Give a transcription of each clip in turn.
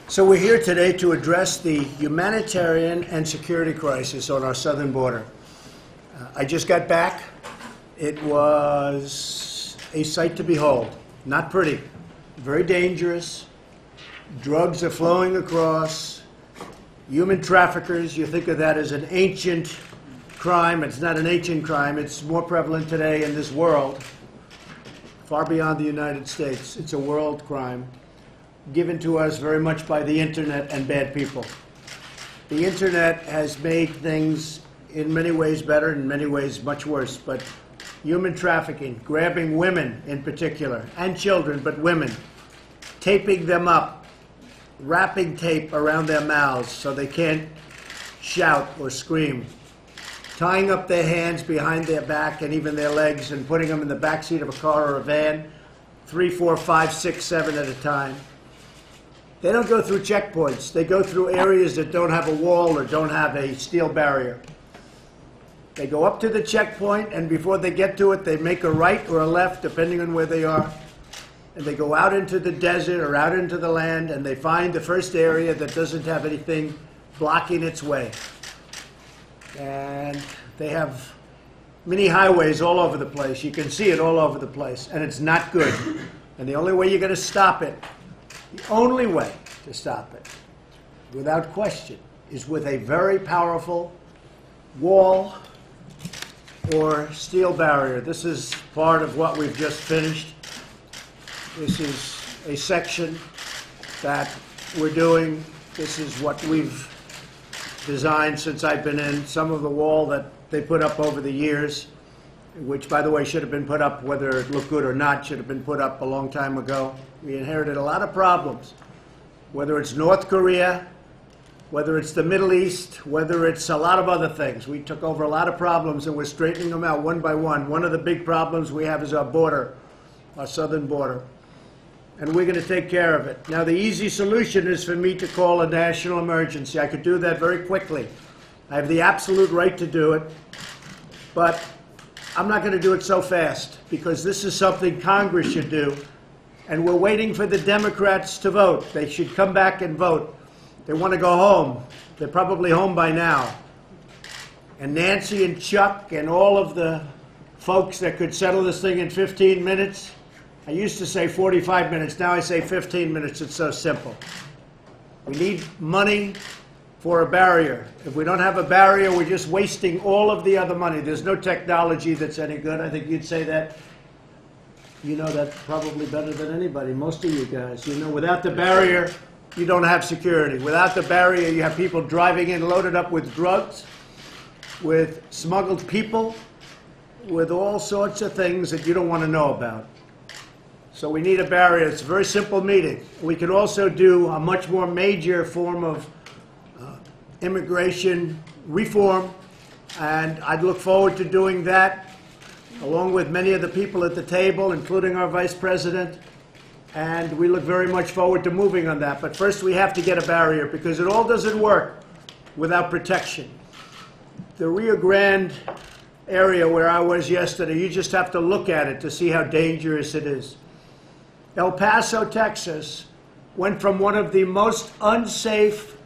So we're here today to address the humanitarian and security crisis on our southern border. I just got back. It was a sight to behold. Not pretty. Very dangerous. Drugs are flowing across. Human traffickers, you think of that as an ancient crime. It's not an ancient crime. It's more prevalent today in this world, far beyond the United States. It's a world crime given to us very much by the internet and bad people. The internet has made things in many ways better, in many ways much worse, but human trafficking, grabbing women in particular, and children, but women, taping them up, wrapping tape around their mouths so they can't shout or scream, tying up their hands behind their back and even their legs and putting them in the backseat of a car or a van, 3, 4, 5, 6, 7 at a time. They don't go through checkpoints. They go through areas that don't have a wall or don't have a steel barrier. They go up to the checkpoint, and before they get to it, they make a right or a left, depending on where they are. And they go out into the desert or out into the land, and they find the first area that doesn't have anything blocking its way. And they have mini highways all over the place. You can see it all over the place, and it's not good. And the only way you're going to stop it, the only way to stop it, without question, is with a very powerful wall or steel barrier. This is part of what we've just finished. This is a section that we're doing. This is what we've designed since I've been in. Some of the wall that they put up over the years, which, by the way, should have been put up, whether it looked good or not, should have been put up a long time ago. We inherited a lot of problems, whether it's North Korea, whether it's the Middle East, whether it's a lot of other things. We took over a lot of problems, and we're straightening them out one by one. One of the big problems we have is our border, our southern border, and we're going to take care of it. Now, the easy solution is for me to call a national emergency. I could do that very quickly. I have the absolute right to do it, but I'm not going to do it so fast, because this is something Congress should do, and we're waiting for the Democrats to vote. They should come back and vote. They want to go home. They're probably home by now. And Nancy and Chuck and all of the folks that could settle this thing in 15 minutes, I used to say 45 minutes, now I say 15 minutes. It's so simple. We need money for a barrier. If we don't have a barrier, we're just wasting all of the other money. There's no technology that's any good. I think you'd say that. You know that probably better than anybody, most of you guys. You know, without the barrier, you don't have security. Without the barrier, you have people driving in loaded up with drugs, with smuggled people, with all sorts of things that you don't want to know about. So we need a barrier. It's a very simple meeting. We could also do a much more major form of immigration reform, and I'd look forward to doing that along with many of the people at the table, including our vice president, and we look very much forward to moving on that. But first we have to get a barrier, because it all doesn't work without protection. The Rio Grande area where I was yesterday, you just have to look at it to see how dangerous it is. El Paso, Texas, went from one of the most unsafe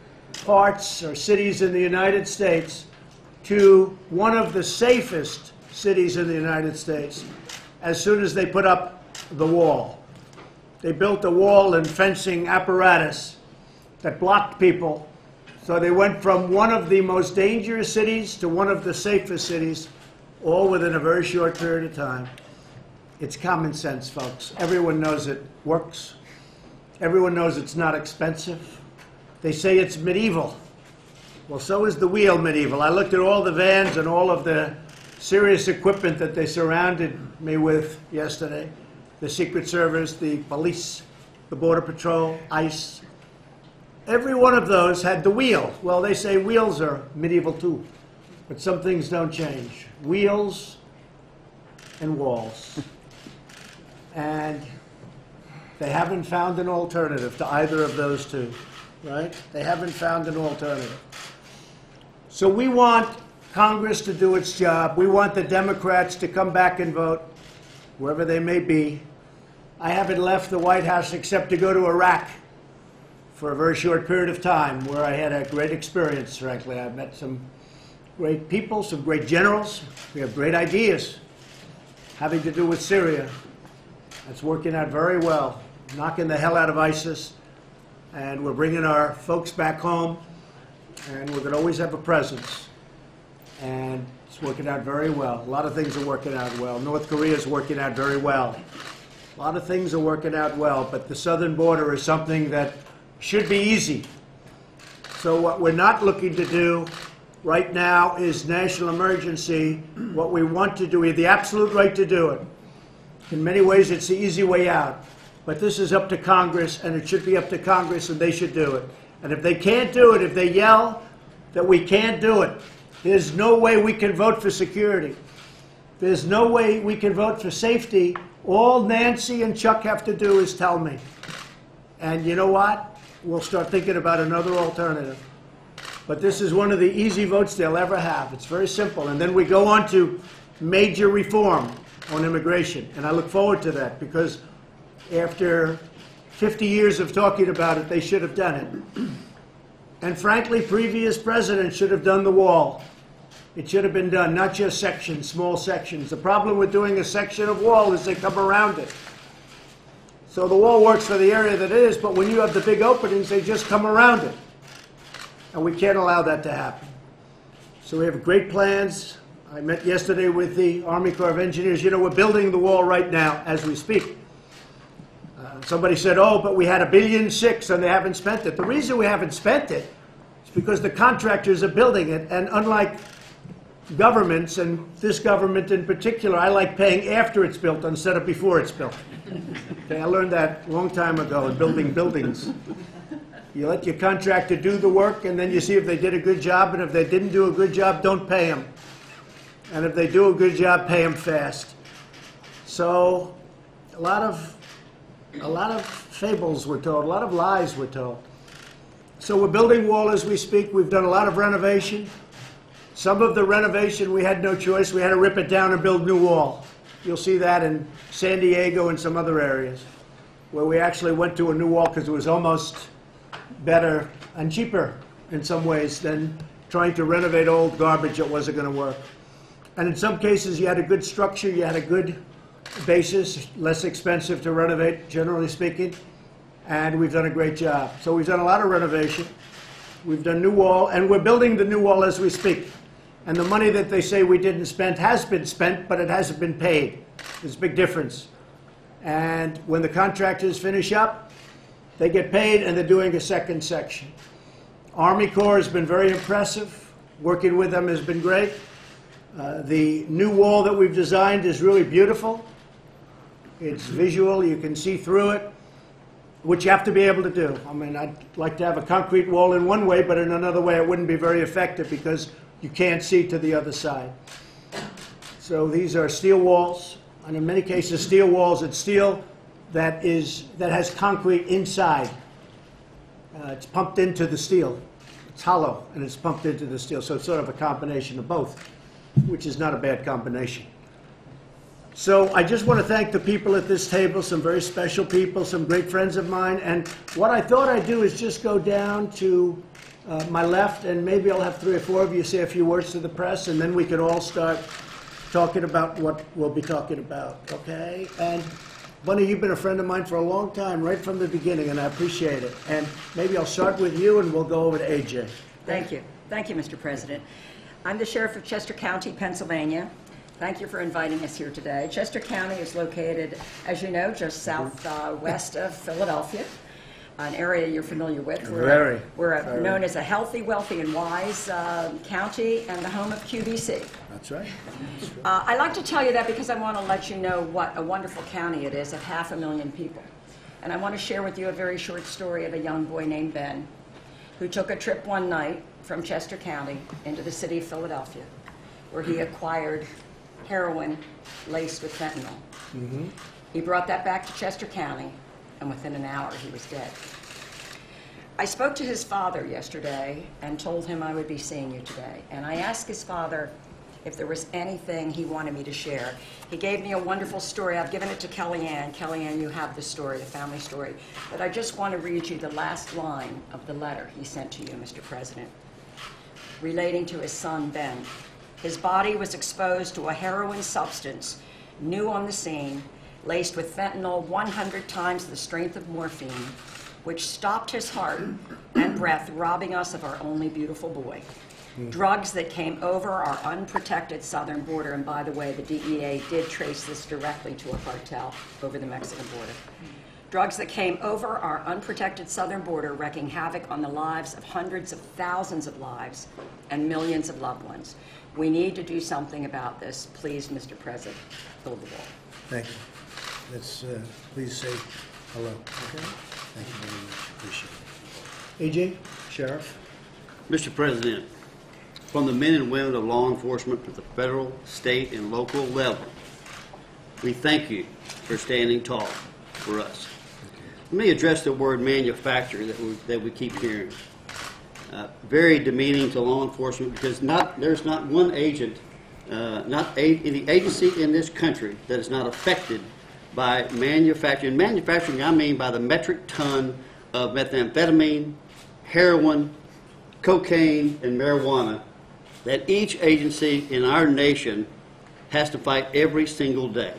parts or cities in the United States to one of the safest cities in the United States as soon as they put up the wall. They built a wall and fencing apparatus that blocked people. So they went from one of the most dangerous cities to one of the safest cities, all within a very short period of time. It's common sense, folks. Everyone knows it works. Everyone knows it's not expensive. They say it's medieval. Well, so is the wheel medieval. I looked at all the vans and all of the serious equipment that they surrounded me with yesterday. The Secret Service, the police, the Border Patrol, ICE. Every one of those had the wheel. Well, they say wheels are medieval too, but some things don't change. Wheels and walls. And they haven't found an alternative to either of those two, right? They haven't found an alternative. So we want Congress to do its job. We want the Democrats to come back and vote, wherever they may be. I haven't left the White House except to go to Iraq for a very short period of time where I had a great experience, frankly. I met some great people, some great generals. We have great ideas having to do with Syria. It's working out very well, knocking the hell out of ISIS, and we're bringing our folks back home, and we're going to always have a presence. And it's working out very well. A lot of things are working out well. North Korea is working out very well. A lot of things are working out well, but the southern border is something that should be easy. So what we're not looking to do right now is national emergency. What we want to do, we have the absolute right to do it. In many ways, it's the easy way out. But this is up to Congress, and it should be up to Congress, and they should do it. And if they can't do it, if they yell that we can't do it, there's no way we can vote for security. There's no way we can vote for safety. All Nancy and Chuck have to do is tell me. And you know what? We'll start thinking about another alternative. But this is one of the easy votes they'll ever have. It's very simple. And then we go on to major reform on immigration. And I look forward to that because after 50 years of talking about it, they should have done it. And frankly, previous presidents should have done the wall. It should have been done, not just sections, small sections. The problem with doing a section of wall is they come around it. So the wall works for the area that it is, but when you have the big openings, they just come around it. And we can't allow that to happen. So we have great plans. I met yesterday with the Army Corps of Engineers. You know, we're building the wall right now as we speak. Somebody said, oh, but we had $1.6 billion and they haven't spent it. The reason we haven't spent it is because the contractors are building it. And unlike governments, and this government in particular, I like paying after it's built instead of before it's built. Okay, I learned that a long time ago in building buildings. You let your contractor do the work, and then you see if they did a good job, and if they didn't do a good job, don't pay them. And if they do a good job, pay them fast. So a lot of fables were told, a lot of lies were told. So we're building wall as we speak. We've done a lot of renovation. Some of the renovation, we had no choice. We had to rip it down and build new wall. You'll see that in San Diego and some other areas where we actually went to a new wall because it was almost better and cheaper in some ways than trying to renovate old garbage that wasn't going to work. And in some cases, you had a good structure, you had a good basis, less expensive to renovate, generally speaking, and we've done a great job. So we've done a lot of renovation. We've done new wall, and we're building the new wall as we speak. And the money that they say we didn't spend has been spent, but it hasn't been paid. There's a big difference. And when the contractors finish up, they get paid, and they're doing a second section. Army Corps has been very impressive. Working with them has been great. The new wall that we've designed is really beautiful. It's visual. You can see through it, which you have to be able to do. I mean, I'd like to have a concrete wall in one way, but in another way it wouldn't be very effective because you can't see to the other side. So these are steel walls, and in many cases steel walls, it's steel that has concrete inside. It's pumped into the steel. It's hollow, and it's pumped into the steel, so it's sort of a combination of both, which is not a bad combination. So I just want to thank the people at this table, some very special people, some great friends of mine. And what I thought I'd do is just go down to my left, and maybe I'll have 3 or 4 of you say a few words to the press, and then we can all start talking about what we'll be talking about, okay? And Bunny, you've been a friend of mine for a long time, right from the beginning, and I appreciate it. And maybe I'll start with you, and we'll go over to AJ. Thank you. Thank you, Mr. President. I'm the Sheriff of Chester County, Pennsylvania. Thank you for inviting us here today. Chester County is located, as you know, just southwest of Philadelphia, an area you're familiar with. We're known as a healthy, wealthy, and wise county and the home of QVC. That's right. I like to tell you that because I want to let you know what a wonderful county it is of 500,000 people. And I want to share with you a very short story of a young boy named Ben who took a trip one night from Chester County into the city of Philadelphia, where he acquired heroin laced with fentanyl. Mm-hmm. He brought that back to Chester County, and within an hour he was dead. I spoke to his father yesterday and told him I would be seeing you today. And I asked his father if there was anything he wanted me to share. He gave me a wonderful story. I've given it to Kellyanne. Kellyanne, you have the story, the family story. But I just want to read you the last line of the letter he sent to you, Mr. President, relating to his son, Ben. His body was exposed to a heroin substance, new on the scene, laced with fentanyl 100 times the strength of morphine, which stopped his heart and breath, robbing us of our only beautiful boy. Drugs that came over our unprotected southern border, and by the way, the DEA did trace this directly to a cartel over the Mexican border. Drugs that came over our unprotected southern border, wreaking havoc on the lives of hundreds of thousands of lives and millions of loved ones. We need to do something about this. Please, Mr. President, fill the wall. Thank you. Let's please say hello. Okay. Thank you very much. Appreciate it. AJ, Sheriff. Mr. President, from the men and women of law enforcement at the federal, state, and local level, we thank you for standing tall for us. Let me address the word manufacturer that we keep hearing. Very demeaning to law enforcement, because there's not one agent, not any agency in this country that is not affected by manufacturing. Manufacturing, I mean by the metric ton of methamphetamine, heroin, cocaine, and marijuana that each agency in our nation has to fight every single day.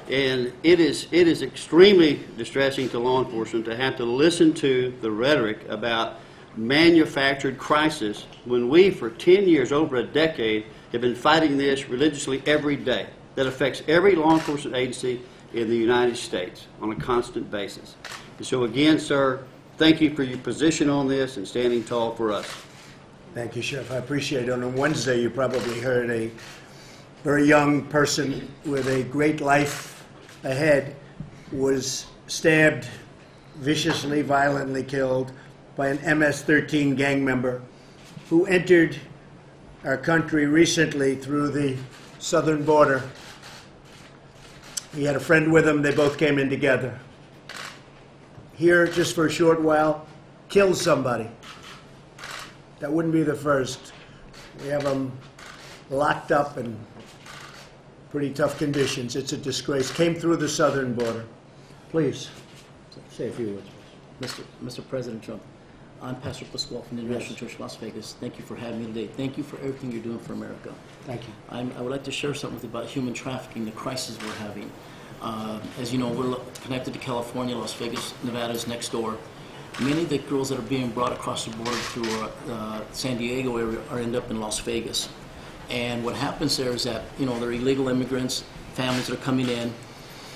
And it is extremely distressing to law enforcement to have to listen to the rhetoric about manufactured crisis when we, for 10 years, over a decade, have been fighting this religiously every day. That affects every law enforcement agency in the United States on a constant basis. And so again, sir, thank you for your position on this and standing tall for us. Thank you, Sheriff. I appreciate it. On Wednesday, you probably heard a very young person with a great life ahead was stabbed, viciously, violently killed by an MS-13 gang member who entered our country recently through the southern border. He had a friend with him. They both came in together. Here, just for a short while, killed somebody. That wouldn't be the first. We have them locked up in pretty tough conditions. It's a disgrace. Came through the southern border. Please, say a few words. Mr. President Trump, I'm Pastor Pasquale from the International Church Las Vegas. Thank you for having me today. Thank you for everything you're doing for America. Thank you. I would like to share something with you about human trafficking, the crisis we're having. As you know, we're connected to California. Las Vegas, Nevada is next door. Many of the girls that are being brought across the border through San Diego area end up in Las Vegas. And what happens there is that, you know, they're illegal immigrants, families that are coming in,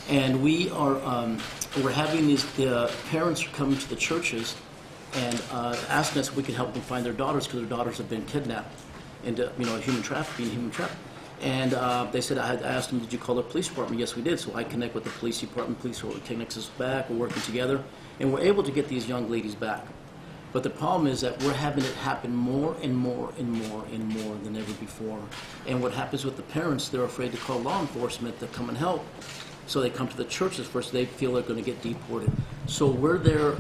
and we're having these, the parents are coming to the churches and asking us if we can help them find their daughters because their daughters have been kidnapped into, you know, human trafficking. And they said, I asked them, did you call the police department? Yes, we did. So I connect with the police department. Police connects us back. We're working together, and we're able to get these young ladies back. But the problem is that we're having it happen more and more and more and more than ever before. And what happens with the parents, they're afraid to call law enforcement to come and help. So they come to the churches first. They feel they're going to get deported. So we're there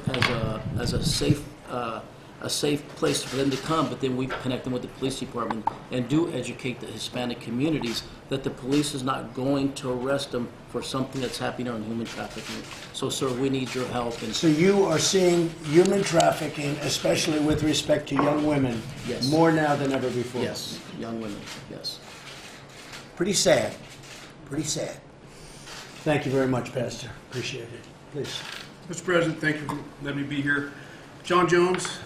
as a safe place for them to come, but then we connect them with the police department and do educate the Hispanic communities that the police is not going to arrest them for something that's happening on human trafficking. So, sir, we need your help. And So you are seeing human trafficking, especially with respect to young women, Yes. more now than ever before. yes, young women, yes. Pretty sad. Pretty sad. Thank you very much, Pastor. Appreciate it. Please. Mr. President, thank you for letting me be here. John Jones,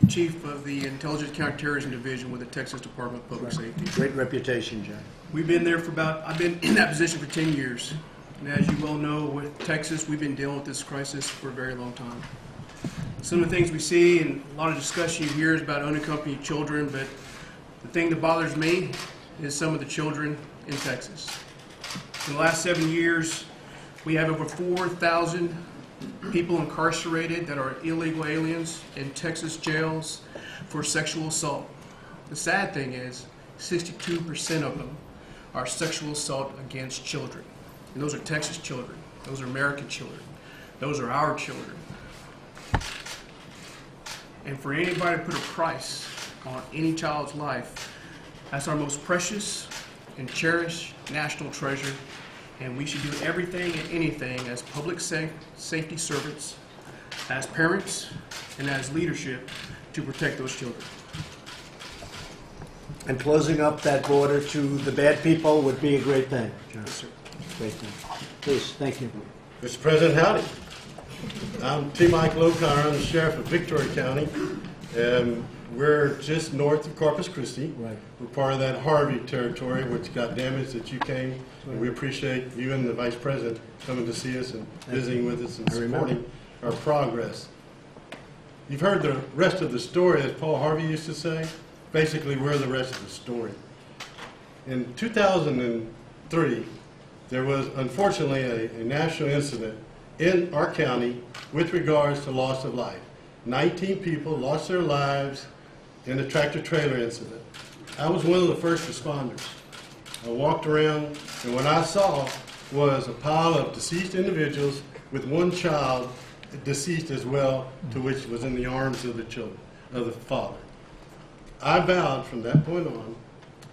Chief of the Intelligence Counterterrorism Division with the Texas Department of Public Safety. Great reputation, John. We've been there I've been in that position for 10 years. And as you well know, with Texas, we've been dealing with this crisis for a very long time. Some of the things we see and a lot of discussion here is about unaccompanied children, but the thing that bothers me is some of the children in Texas. In the last 7 years, we have over 4,000 people incarcerated that are illegal aliens in Texas jails for sexual assault. The sad thing is 62% of them are sexual assault against children. And those are Texas children. Those are American children. Those are our children. And for anybody to put a price on any child's life, That's our most precious and cherished national treasure, and we should do everything and anything as public safety servants, as parents, and as leadership to protect those children. And closing up that border to the bad people would be a great thing. John. Yes, sir. Great thing. Please, thank you. Mr. President, howdy. I'm T. Mike Lockhart. I'm the sheriff of Victoria County. We're just north of Corpus Christi. Right. We're part of that Harvey territory, which got damaged that you came. And we appreciate you and the Vice President coming to see us and visiting with us and supporting our progress. You've heard the rest of the story, as Paul Harvey used to say. Basically, we're the rest of the story. In 2003, there was unfortunately a national incident in our county with regards to loss of life. 19 people lost their lives in a tractor-trailer incident. I was one of the first responders. I walked around, and what I saw was a pile of deceased individuals with one child deceased as well, to which was in the arms of the children, of the father. I vowed from that point on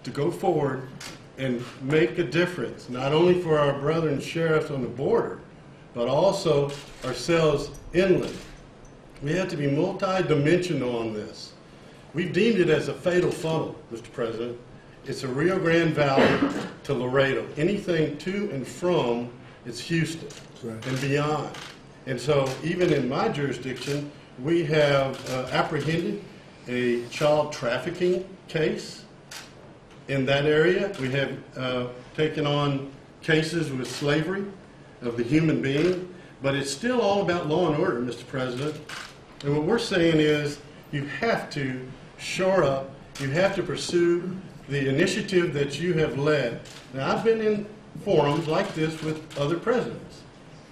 to go forward and make a difference, not only for our brethren sheriffs on the border, but also ourselves inland. We have to be multi-dimensional on this. We've deemed it as a fatal funnel, Mr. President. It's a Rio Grande Valley to Laredo. Anything to and from, it's Houston and beyond. And so even in my jurisdiction, we have apprehended a child trafficking case in that area. We have taken on cases with slavery of the human being, but it's still all about law and order, Mr. President. And what we're saying is you have to shore up, you have to pursue the initiative that you have led. Now, I've been in forums like this with other presidents,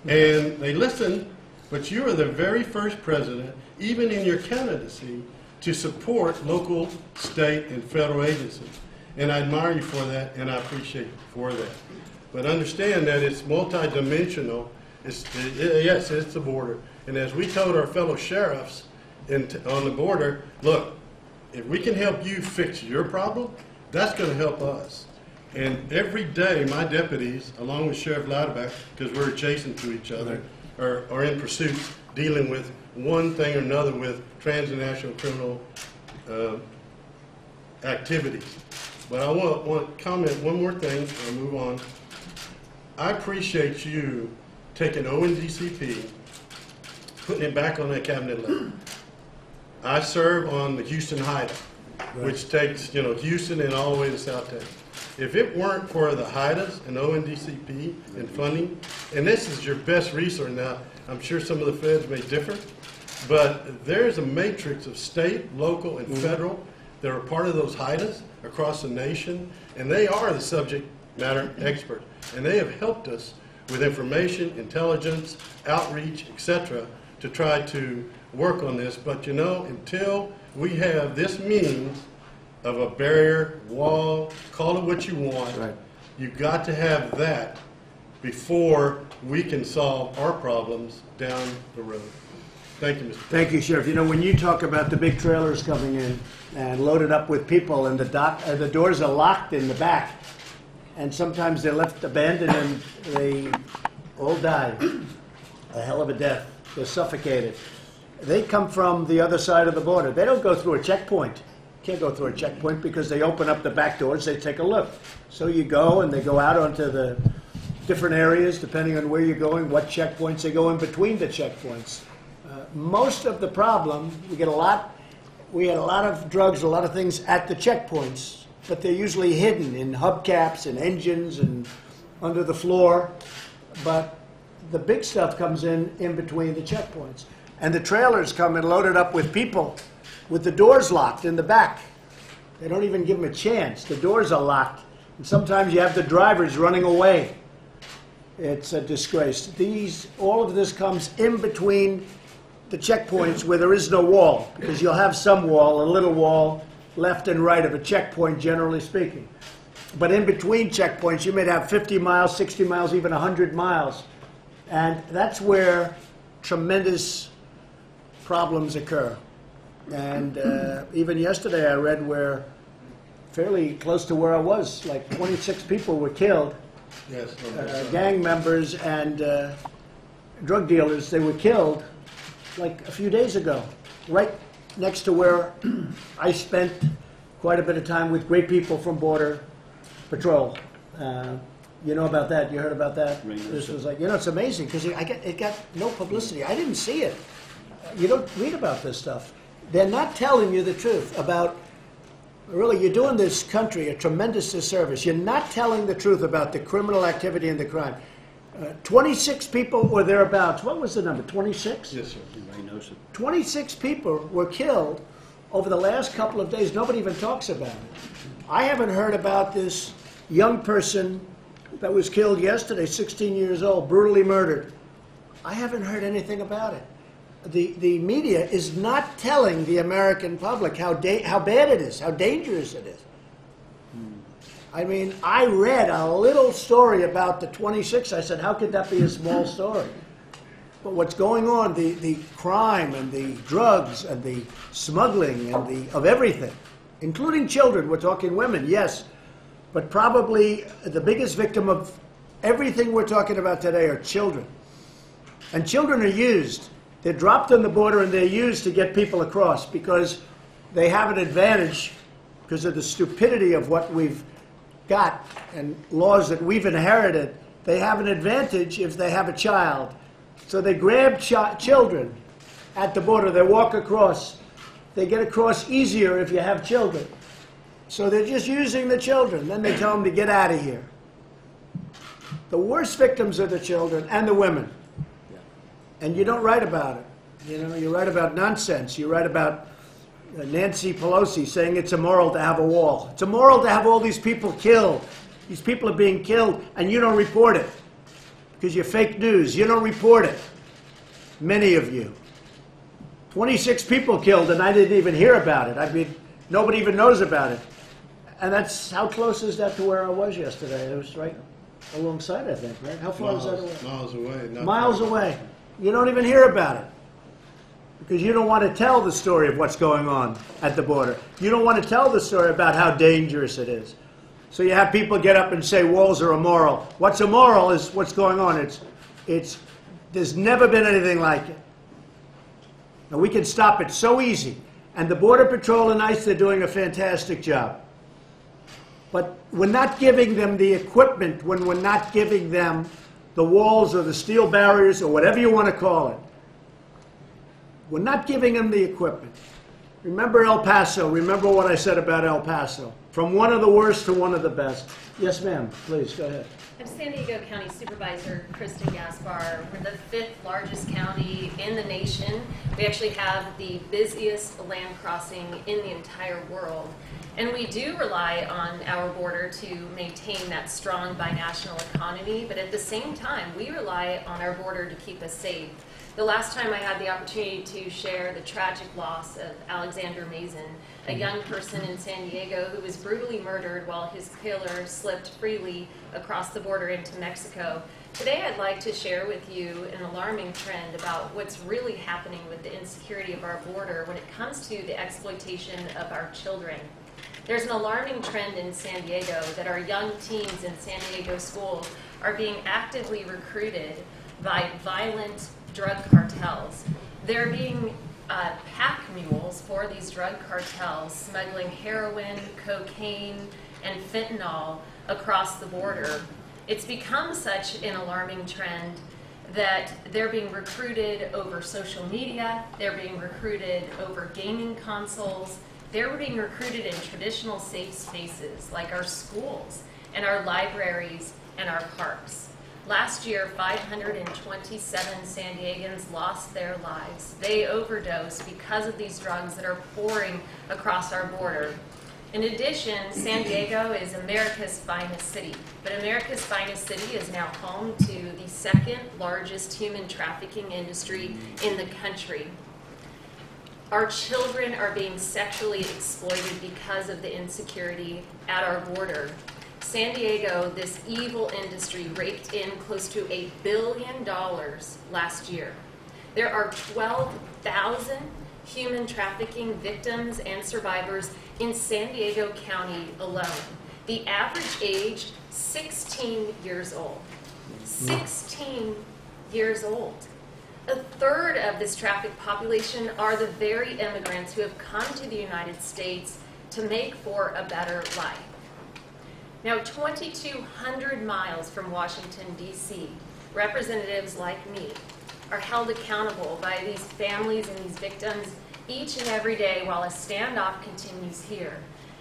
and they listen, but you are the very first president, even in your candidacy, to support local, state, and federal agencies. And I admire you for that, and I appreciate you for that. But understand that it's multidimensional. Yes, it's the border. And as we told our fellow sheriffs on the border, look, if we can help you fix your problem, that's going to help us. And every day, my deputies, along with Sheriff Louderback, because we're adjacent to each other, are in pursuit dealing with one thing or another with transnational criminal activities. But I want to comment one more thing, and I'll move on. I appreciate you taking ONDCP, putting it back on that cabinet level. I serve on the Houston HIDA, which takes Houston and all the way to South Texas. If it weren't for the HIDAs and ONDCP and funding, and this is your best resource now, I'm sure some of the feds may differ, but there's a matrix of state, local, and federal that are part of those HIDAs across the nation, and they are the subject matter experts, and they have helped us with information, intelligence, outreach, etc., to try to work on this. But until we have this means of a barrier, wall, call it what you want, you've got to have that before we can solve our problems down the road. Thank you, Mr. President. Thank you, Sheriff. When you talk about the big trailers coming in and loaded up with people, and the doors are locked in the back, and sometimes they're left abandoned and they all die a hell of a death. They're suffocated. They come from the other side of the border. They don't go through a checkpoint. Can't go through a checkpoint because they open up the back doors, they take a look. So you go and they go out onto the different areas depending on where you're going, what checkpoints. They go in between the checkpoints. Most of the problem, we had a lot of drugs, a lot of things at the checkpoints, but they're usually hidden in hubcaps and engines and under the floor. But the big stuff comes in between the checkpoints. And the trailers come in loaded up with people with the doors locked in the back. They don't even give them a chance. The doors are locked. And sometimes you have the drivers running away. It's a disgrace. All of this comes in between the checkpoints where there is no wall, because you'll have some wall, a little wall, left and right of a checkpoint, generally speaking. But in between checkpoints, you may have 50 miles, 60 miles, even 100 miles. And that's where tremendous problems occur. And even yesterday I read where fairly close to where I was. Like 26 people were killed, Yes. gang members and drug dealers. They were killed like a few days ago, right next to where I spent quite a bit of time with great people from Border Patrol. You know about that? You heard about that? This was like, it's amazing because it got no publicity. I didn't see it. You don't read about this stuff. They're not telling you the truth about, really, you're doing this country a tremendous disservice. You're not telling the truth about the criminal activity and the crime. 26 people or thereabouts. What was the number? 26? Yes, sir. 26 people were killed over the last couple of days. Nobody even talks about it. I haven't heard about this young person that was killed yesterday, 16 years old, brutally murdered. I haven't heard anything about it. The media is not telling the American public how bad it is, how dangerous it is. I mean, I read a little story about the 26. I said, how could that be a small story? But what's going on, the crime and the drugs and the smuggling and of everything, including children, we're talking women, yes, but probably the biggest victim of everything we're talking about today are children. And children are used. They're dropped on the border and they're used to get people across because they have an advantage because of the stupidity of what we've got and laws that we've inherited. They have an advantage if they have a child. So they grab children at the border. They walk across. They get across easier if you have children. So they're just using the children. Then they tell them to get out of here. The worst victims are the children and the women. And you don't write about it. You write about nonsense. You write about Nancy Pelosi saying it's immoral to have a wall. It's immoral to have all these people killed. These people are being killed, and you don't report it because you're fake news. You don't report it. Many of you. 26 people killed, and I didn't even hear about it. I mean, nobody even knows about it. And that's, how close is that to where I was yesterday? It was right alongside, I think, right? How far is that away? Miles away. Miles away. You don't even hear about it because you don't want to tell the story of what's going on at the border. You don't want to tell the story about how dangerous it is. So you have people get up and say walls are immoral. What's immoral is what's going on. There's never been anything like it. Now we can stop it so easy. And the Border Patrol and ICE, they're doing a fantastic job. But we're not giving them the equipment when we're not giving them the walls or the steel barriers or whatever you want to call it. We're not giving them the equipment. Remember El Paso. Remember what I said about El Paso. From one of the worst to one of the best. Yes, ma'am. Please, go ahead. I'm San Diego County Supervisor Kristen Gaspar. We're the 5th largest county in the nation. We actually have the busiest land crossing in the entire world. And we do rely on our border to maintain that strong binational economy, but at the same time, we rely on our border to keep us safe. The last time I had the opportunity to share the tragic loss of Alexander Mason, a young person in San Diego who was brutally murdered while his killer slipped freely across the border into Mexico. Today I'd like to share with you an alarming trend about what's really happening with the insecurity of our border when it comes to the exploitation of our children. There's an alarming trend in San Diego that our young teens in San Diego schools are being actively recruited by violent drug cartels. They're being pack mules for these drug cartels, smuggling heroin, cocaine, and fentanyl across the border. It's become such an alarming trend that they're being recruited over social media, they're being recruited over gaming consoles, they're being recruited in traditional safe spaces like our schools and our libraries and our parks. Last year, 527 San Diegans lost their lives. They overdosed because of these drugs that are pouring across our border. In addition, San Diego is America's finest city, but America's finest city is now home to the 2nd largest human trafficking industry in the country. Our children are being sexually exploited because of the insecurity at our border. San Diego, this evil industry, raked in close to $1 billion last year. There are 12,000 human trafficking victims and survivors in San Diego County alone. The average age, 16 years old. 16 years old. A third of this trafficked population are the very immigrants who have come to the United States to make for a better life. Now, 2,200 miles from Washington, D.C., representatives like me are held accountable by these families and these victims each and every day while a standoff continues here.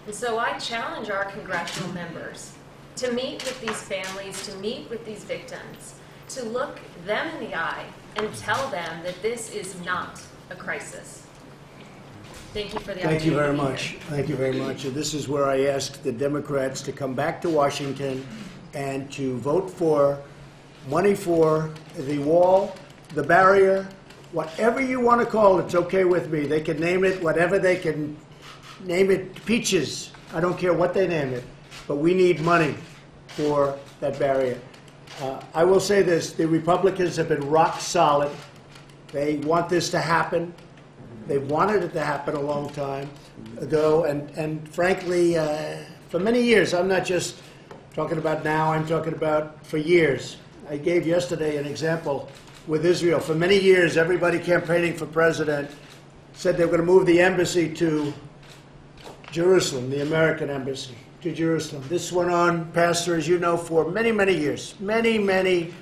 And so I challenge our congressional members to meet with these families, to meet with these victims, to look them in the eye and tell them that this is not a crisis. Thank you for the opportunity. Thank you very much. Thank you very much. And this is where I ask the Democrats to come back to Washington and to vote for money for the wall, the barrier, whatever you want to call it, it's okay with me. They can name it whatever they can name it, peaches. I don't care what they name it. But we need money for that barrier. I will say this, the Republicans have been rock solid. They want this to happen. They've wanted it to happen a long time ago. And frankly, for many years, I'm not just talking about now, I'm talking about for years. I gave yesterday an example with Israel. For many years, everybody campaigning for president said they were going to move the embassy to Jerusalem, the American embassy to Jerusalem. This went on, Pastor, as you know, for many, many years. Many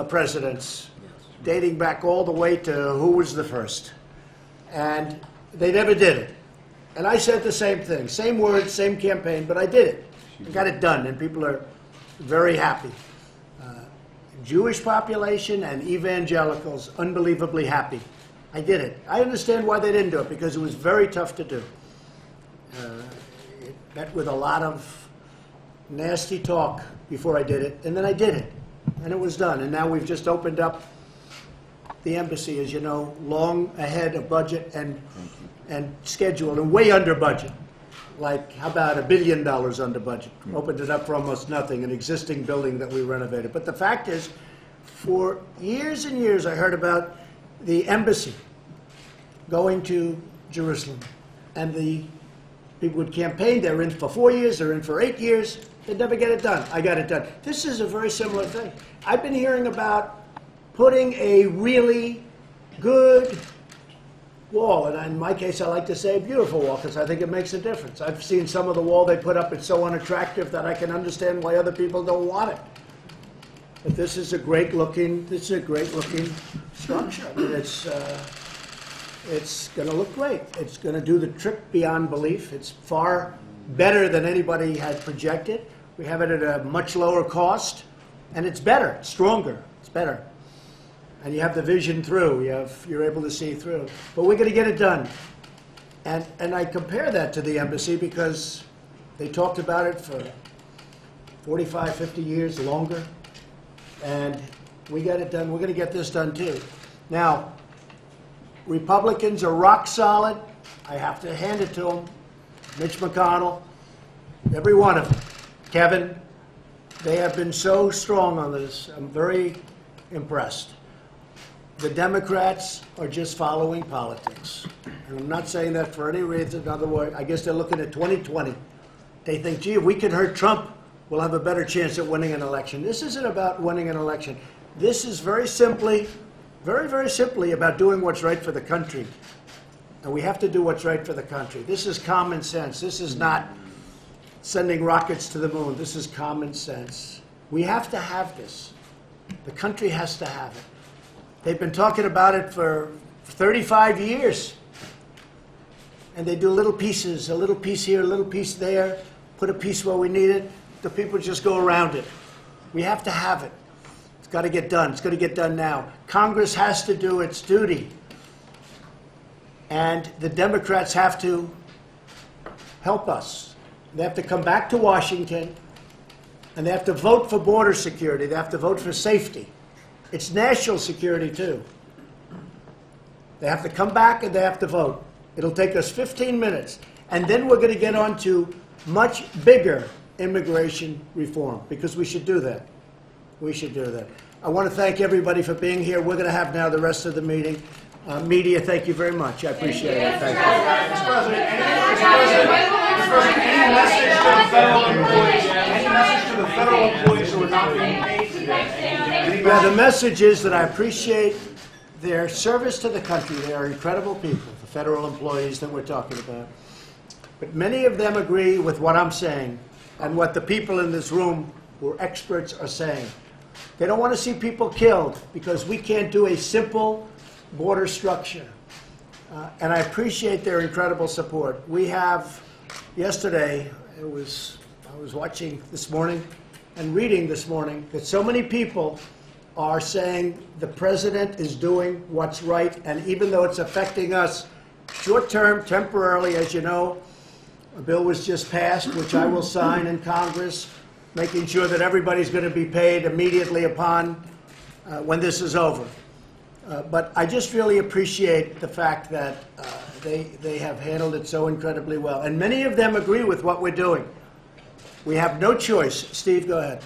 presidents, dating back all the way to who was the first. And they never did it. And I said the same thing, same words, same campaign, but I did it. I got it done, and people are very happy. Jewish population and evangelicals, unbelievably happy. I did it. I understand why they didn't do it, because it was very tough to do. It met with a lot of nasty talk before I did it, and then I did it, and it was done. And now we've just opened up the embassy, as you know, long ahead of budget and schedule, and way under budget. Like, how about $1 billion under budget? Opened it up for almost nothing, an existing building that we renovated. But the fact is, for years and years, I heard about the embassy going to Jerusalem. And the people would campaign, they're in for 4 years, they're in for 8 years, they'd never get it done. I got it done. This is a very similar thing. I've been hearing about putting a really good wall, and in my case I like to say a beautiful wall because I think it makes a difference. I've seen some of the wall they put up, it's so unattractive that I can understand why other people don't want it. But this is a great looking structure. I mean, it's going to look great. It's going to do the trick beyond belief. It's far better than anybody had projected. We have it at a much lower cost, and it's better, it's stronger, it's better. And you have the vision through. You're able to see through. But we're going to get it done. And I compare that to the embassy because they talked about it for 45, 50 years, longer. And we got it done. We're going to get this done too. Now, Republicans are rock solid. I have to hand it to them. Mitch McConnell, every one of them. Kevin, they have been so strong on this. I'm very impressed. The Democrats are just following politics. And I'm not saying that for any reason. In other words, I guess they're looking at 2020. They think, gee, if we can hurt Trump, we'll have a better chance at winning an election. This isn't about winning an election. This is very simply, very simply about doing what's right for the country. And we have to do what's right for the country. This is common sense. This is not sending rockets to the moon. This is common sense. We have to have this. The country has to have it. They've been talking about it for 35 years. And they do little pieces, a little piece here, a little piece there, put a piece where we need it. The people just go around it. We have to have it. It's got to get done. It's got to get done now. Congress has to do its duty. And the Democrats have to help us. They have to come back to Washington, and they have to vote for border security. They have to vote for safety. It's national security, too. They have to come back and they have to vote. It'll take us 15 minutes. And then we're going to get on to much bigger immigration reform, because we should do that. We should do that. I want to thank everybody for being here. We're going to have now the rest of the meeting. Media, thank you very much. I appreciate it. Thank you. Mr. President, any message to the federal employees? Any message to the federal employees who are not being paid today? Yeah, the message is that I appreciate their service to the country. They are incredible people, the federal employees that we're talking about. But many of them agree with what I'm saying and what the people in this room who are experts are saying. They don't want to see people killed because we can't do a simple border structure. And I appreciate their incredible support. We have, yesterday, I was watching this morning and reading this morning that so many people are saying the president is doing what's right, and even though it's affecting us short-term, temporarily, as you know, a bill was just passed, which I will sign in Congress, making sure that everybody's going to be paid immediately upon when this is over. But I just really appreciate the fact that they have handled it so incredibly well. And many of them agree with what we're doing. We have no choice. Steve, go ahead.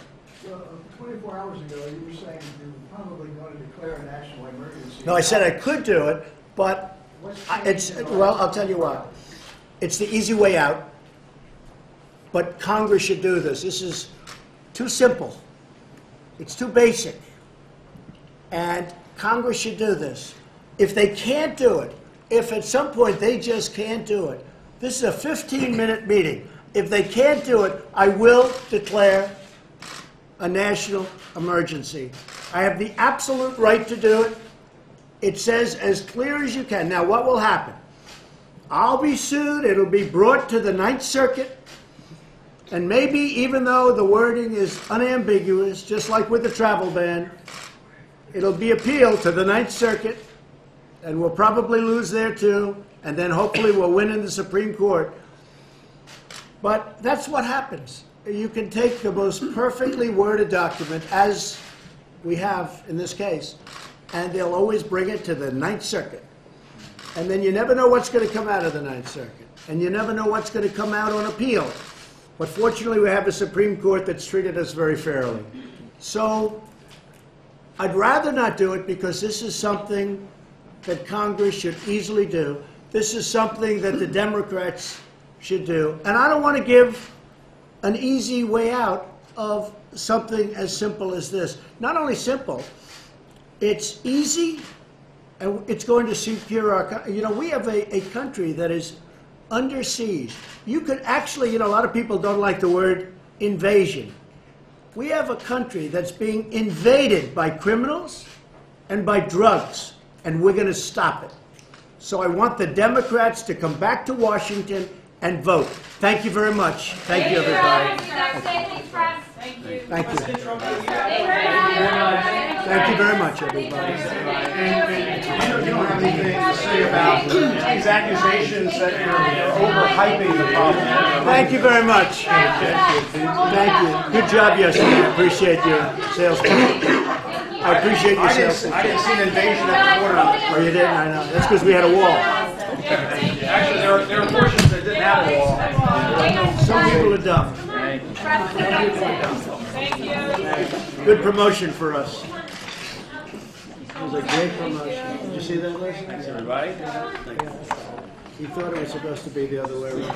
Well, 24 hours ago, you were saying you were probably going to declare a national emergency. No, I said I could do it, but well, I'll tell you what. It's the easy way out. But Congress should do this. This is too simple. It's too basic. And Congress should do this. If they can't do it, if at some point they just can't do it, this is a 15-minute meeting. If they can't do it, I will declare a national emergency. I have the absolute right to do it. It says as clear as you can. Now, what will happen? I'll be sued. It'll be brought to the Ninth Circuit. And maybe, even though the wording is unambiguous, just like with the travel ban, it'll be appealed to the Ninth Circuit, and we'll probably lose there too, and then hopefully we'll win in the Supreme Court. But that's what happens. You can take the most perfectly worded document, as we have in this case, and they'll always bring it to the Ninth Circuit. And then you never know what's going to come out of the Ninth Circuit, and you never know what's going to come out on appeal. But fortunately, we have a Supreme Court that's treated us very fairly. So I'd rather not do it because this is something that Congress should easily do. This is something that the Democrats should do. And I don't want to give an easy way out of something as simple as this. Not only simple, it's easy, and it's going to secure our country. You know, we have a country that is under siege. You could actually, you know, a lot of people don't like the word invasion. We have a country that's being invaded by criminals and by drugs, and we're going to stop it. So I want the Democrats to come back to Washington and vote. Thank you very much. Thank you, everybody. Thank you. Thank you very much, everybody. You don't have anything to say about these accusations that you're overhyping the problem. Thank you very much. Thank you. Good job yesterday. I appreciate your sales pitch. I appreciate your sales pitch. I didn't see an invasion at the border. Oh, you didn't? I know. That's because we had a wall. Actually, there are portions that didn't have a wall. Some people are dumb. Thank you. Good promotion for us. It was a great promotion. Did you see that, Liz? Thanks, everybody. He thought it was supposed to be the other way around.